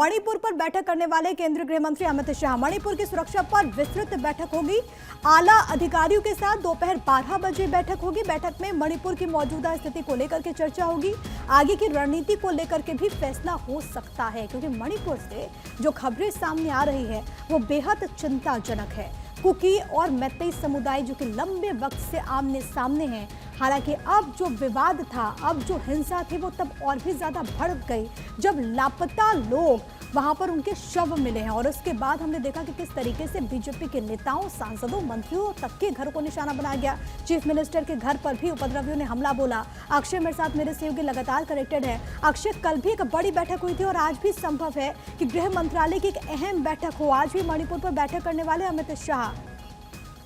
मणिपुर पर बैठक करने वाले केंद्रीय गृह मंत्री अमित शाह। मणिपुर की सुरक्षा पर विस्तृत बैठक होगी। आला अधिकारियों के साथ दोपहर 12 बजे बैठक होगी। बैठक में मणिपुर की मौजूदा स्थिति को लेकर के चर्चा होगी। आगे की रणनीति को लेकर के भी फैसला हो सकता है, क्योंकि मणिपुर से जो खबरें सामने आ रही है वो बेहद चिंताजनक है। कुकी और मैतेई समुदाय जो कि लंबे वक्त से आमने सामने हैं। हालांकि अब जो विवाद था, अब जो हिंसा थी, वो तब और भी ज्यादा भड़क गई जब लापता लोग वहां पर उनके शव मिले हैं। और उसके बाद हमने देखा कि किस तरीके से बीजेपी के नेताओं, सांसदों, मंत्रियों तक के घर को निशाना बनाया गया। चीफ मिनिस्टर के घर पर भी उपद्रवियों ने हमला बोला। अक्षय मेरे साथ मेरे सहयोगी लगातार कनेक्टेड है। अक्षय, कल भी एक बड़ी बैठक हुई थी और आज भी संभव है कि गृह मंत्रालय की एक अहम बैठक हो। आज भी मणिपुर पर बैठक करने वाले अमित शाह।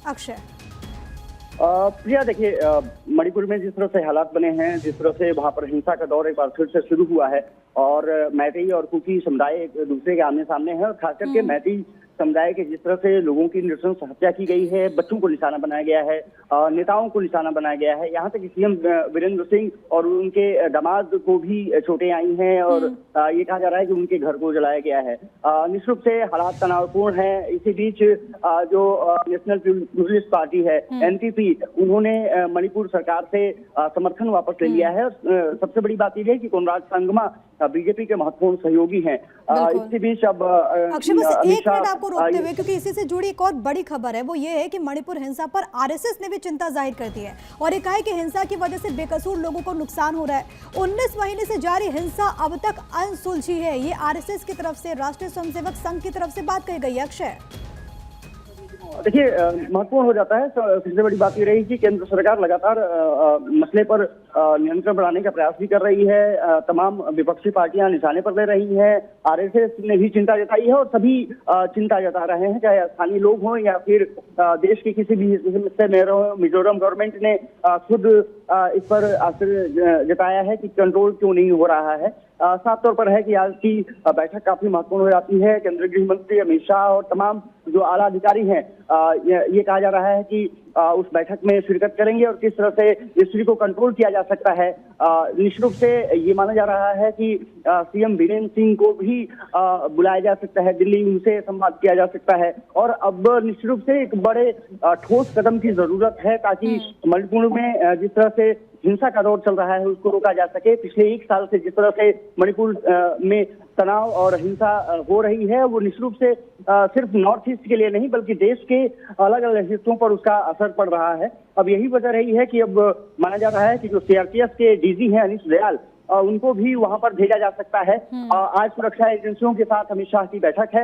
अक्षय, प्रिया, देखिए, मणिपुर में जिस तरह से हालात बने हैं, जिस तरह से वहां पर हिंसा का दौर एक बार फिर से शुरू हुआ है और मैतेई और कुकी समुदाय एक दूसरे के आमने सामने हैं। और खासकर के मैतेई समुदाय के जिस तरह से लोगों की नृशंस हत्या की गई है, बच्चों को निशाना बनाया गया है, नेताओं को निशाना बनाया गया है, यहाँ तक कि सीएम वीरेंद्र सिंह और उनके दामाद को भी चोटें आई हैं और ये कहा जा रहा है कि उनके घर को जलाया गया है। निश्चित रूप से हालात तनावपूर्ण है। इसी बीच जो नेशनल पीपुल्स पार्टी है, एनपीपी, उन्होंने मणिपुर सरकार से समर्थन वापस ले लिया है। सबसे बड़ी बात यह है कि कोनराड संगमा बीजेपी के महत्वपूर्ण सहयोगी हैं। इसी बीच अब अक्षय, बस एक मिनट आपको रोकते हुए, क्योंकि इसी से जुड़ी एक और बड़ी खबर है, वो ये है कि मणिपुर हिंसा पर आरएसएस ने भी चिंता जाहिर कर दी है और ये कहा है कि हिंसा की वजह से बेकसूर लोगों को नुकसान हो रहा है। 19 महीने से जारी हिंसा अब तक अनसुलझी है। ये आरएसएस की तरफ से, राष्ट्रीय स्वयंसेवक संघ की तरफ से बात कही गई है। अक्षय, देखिए, महत्वपूर्ण हो जाता है। सबसे बड़ी बात ये रही कि केंद्र सरकार लगातार मसले पर नियंत्रण बढ़ाने का प्रयास भी कर रही है। तमाम विपक्षी पार्टियां निशाने पर ले रही हैं। आरएसएस ने भी चिंता जताई है और सभी चिंता जता रहे हैं, चाहे स्थानीय लोग हों या फिर देश के किसी भी हिस्से में रहो। मिजोरम गवर्नमेंट ने खुद इस पर आश्चर्य जताया है कि कंट्रोल क्यों नहीं हो रहा है। साफ तौर पर है कि आज की बैठक काफी महत्वपूर्ण हो जाती है। केंद्रीय गृह मंत्री अमित शाह और तमाम जो आला अधिकारी हैं, ये कहा जा रहा है कि उस बैठक में शिरकत करेंगे और किस तरह से स्थिति को कंट्रोल किया जा सकता है। निश्चित रूप से ये माना जा रहा है कि सीएम वीरेंद्र सिंह को भी बुलाया जा सकता है दिल्ली, उनसे संवाद किया जा सकता है। और अब निश्चित रूप से एक बड़े ठोस कदम की जरूरत है ताकि मणिपुर में जिस तरह से हिंसा का दौर चल रहा है उसको रोका जा सके। पिछले 1 साल से जिस तरह से मणिपुर में तनाव और हिंसा हो रही है, वो निश्चित रूप से सिर्फ नॉर्थ ईस्ट के लिए नहीं बल्कि देश के अलग अलग हिस्सों पर उसका असर पड़ रहा है। अब यही वजह रही है कि अब माना जा रहा है कि जो सीआरपीएफ के डीजी हैं अनिश दयाल, उनको भी वहां पर भेजा जा सकता है। आज सुरक्षा एजेंसियों के साथ अमित शाह की बैठक है।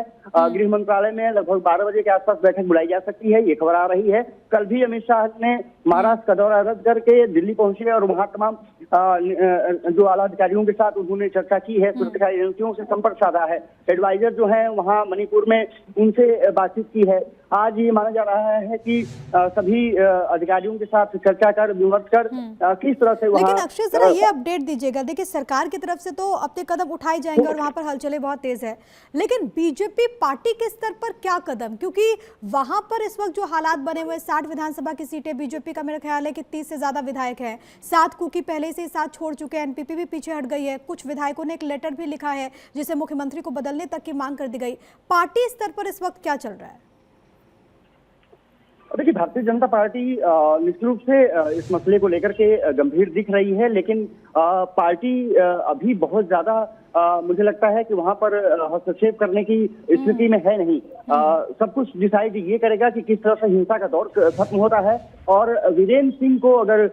गृह मंत्रालय में लगभग 12 बजे के आसपास बैठक बुलाई जा सकती है, ये खबर आ रही है। कल भी अमित शाह ने महाराष्ट्र का दौरा रद्द करके दिल्ली पहुंचे और वहां तमाम जो आला अधिकारियों के साथ उन्होंने चर्चा की है, सुरक्षा एजेंसियों से संपर्क साधा है। एडवाइजर जो है वहां मणिपुर में उनसे बातचीत की है। आज ये माना जा रहा है कि सभी अधिकारियों के साथ चर्चा कर, विमर्श कर किस तरह से वहां। लेकिन अक्षय, जरा ये अपडेट दीजिएगा। देखिए, सरकार की तरफ से तो अपने कदम उठाए जाएंगे और वहां पर हलचलें बहुत तेज है, लेकिन बीजेपी पार्टी के स्तर पर क्या कदम? क्योंकि वहां पर इस वक्त जो हालात बने हुए, 60 विधानसभा की सीटें बीजेपी का मेरा ख्याल है कि 30 से ज्यादा विधायक हैं। 7 कुकी पहले से साथ छोड़ चुके हैं, एनपीपी भी पीछे हट गई है। कुछ विधायकों ने एक लेटर भी लिखा है जिसे मुख्यमंत्री को बदलने तक की मांग कर दी गई। पार्टी स्तर पर इस वक्त क्या चल रहा है? देखिए, भारतीय जनता पार्टी निश्चित रूप से इस मसले को लेकर के गंभीर दिख रही है, लेकिन पार्टी अभी बहुत ज्यादा मुझे लगता है कि वहां पर हस्तक्षेप करने की स्थिति में है नहीं। सब कुछ डिसाइड ये करेगा कि किस तरह से हिंसा का दौर खत्म होता है और वीरेंद्र सिंह को अगर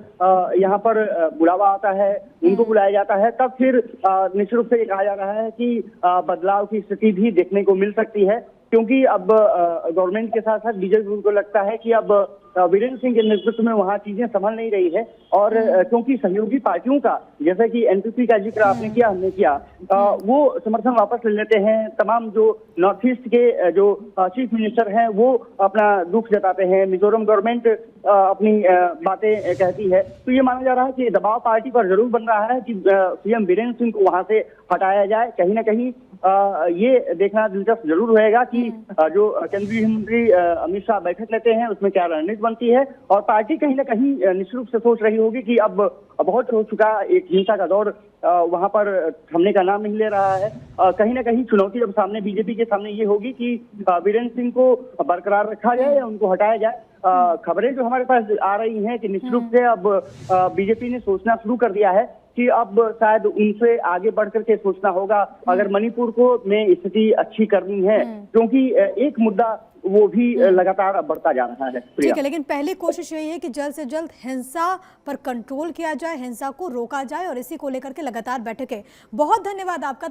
यहाँ पर बुलावा आता है, उनको बुलाया जाता है, तब फिर निश्चित रूप से ये कहा जा रहा है कि बदलाव की स्थिति भी देखने को मिल सकती है। क्योंकि अब गवर्नमेंट के साथ साथ बीजेपी को लगता है कि अब वीरेंद्र सिंह के नेतृत्व में वहाँ चीजें संभल नहीं रही है। और क्योंकि सहयोगी पार्टियों का, जैसे कि एनपीपी का जिक्र आपने किया, हमने किया, वो समर्थन वापस ले लेते हैं। तमाम जो नॉर्थ ईस्ट के जो चीफ मिनिस्टर हैं वो अपना दुख जताते हैं। मिजोरम गवर्नमेंट अपनी बातें कहती है। तो ये माना जा रहा है कि दबाव पार्टी पर जरूर बन रहा है कि सीएम वीरेंद्र सिंह को वहां से हटाया जाए। कहीं ना कहीं ये देखना दिलचस्प जरूर रहेगा कि जो केंद्रीय मंत्री अमित शाह बैठक लेते हैं उसमें क्या रणनीति बनती है और पार्टी कहीं ना कहीं निश्चित रूप से सोच रही होगी कि अब बहुत हो चुका, एक हिंसा का दौर वहां पर थमने का नाम नहीं ले रहा है। कहीं ना कहीं चुनौती अब सामने बीजेपी के सामने ये होगी कि वीरेंद्र सिंह को बरकरार रखा जाए या उनको हटाया जाए। खबरें जो हमारे पास आ रही हैं कि निश्चित रूप से अब बीजेपी ने सोचना शुरू कर दिया है कि अब शायद उनसे आगे बढ़ करके सोचना होगा अगर मणिपुर को में स्थिति अच्छी करनी है, क्योंकि एक मुद्दा वो भी लगातार बढ़ता जा रहा है। ठीक है, लेकिन पहली कोशिश यही है कि जल्द से जल्द हिंसा पर कंट्रोल किया जाए, हिंसा को रोका जाए और इसी को लेकर के लगातार बैठकें। बहुत धन्यवाद आपका।